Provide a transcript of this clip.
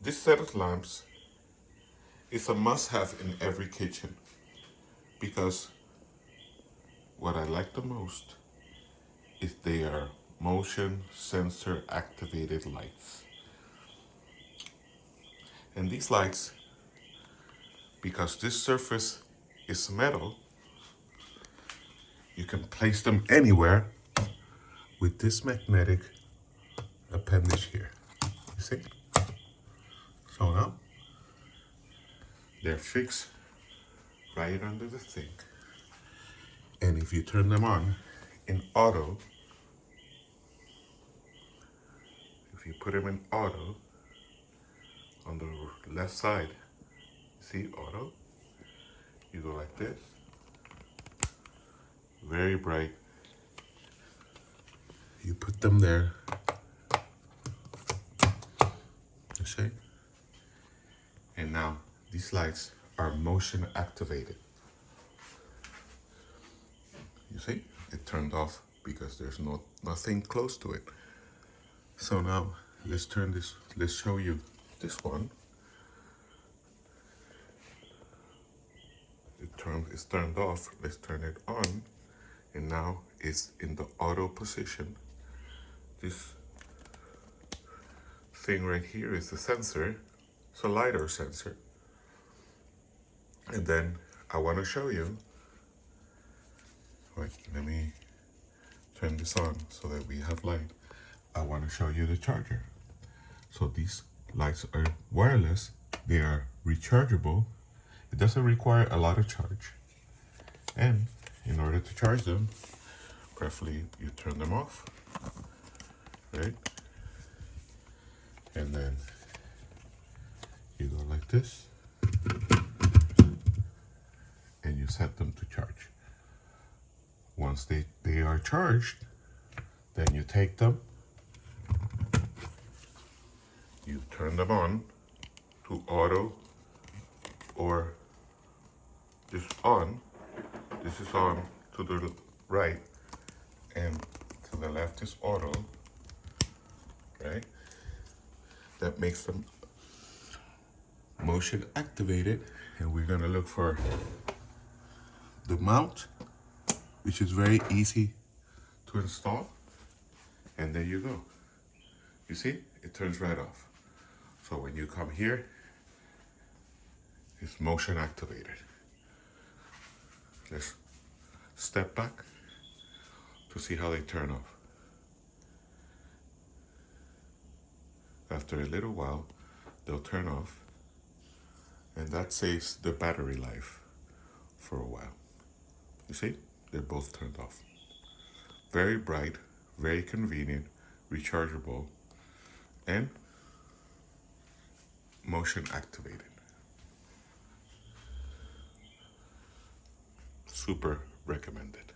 This set of lamps is a must-have in every kitchen because what I like the most is they are motion sensor activated lights. And these lights, because this surface is metal, you can place them anywhere with this magnetic appendage here. You see? So now they're fixed right under the sink. And if you turn them on in auto, if you put them in auto on the left side, see auto? You go like this. Very bright. You put them there. You see? And now these lights are motion activated. You see? It turned off because there's nothing close to it. So now let's show you this one. It's turned off. Let's turn it on. And now it's in the auto position. This thing right here is the sensor. It's a LiDAR sensor. And then I want to show you. Wait, let me turn this on so that we have light. I want to show you the charger. So these lights are wireless. They are rechargeable. It doesn't require a lot of charge. And in order to charge them, preferably you turn them off, right? And then you go like this and you set them to charge. Once they are charged, then you take them, you turn them on to auto or this on. This is on to the right and to the left is auto, right? That makes them motion activated, and we're gonna look for the mount, which is very easy to install, and there you go. You see, it turns right off. So when you come here, it's motion activated. Let's step back to see how they turn off. After a little while, they'll turn off, and that saves the battery life for a while. You see, they're both turned off. Very bright, very convenient, rechargeable, and motion activated. Super recommended.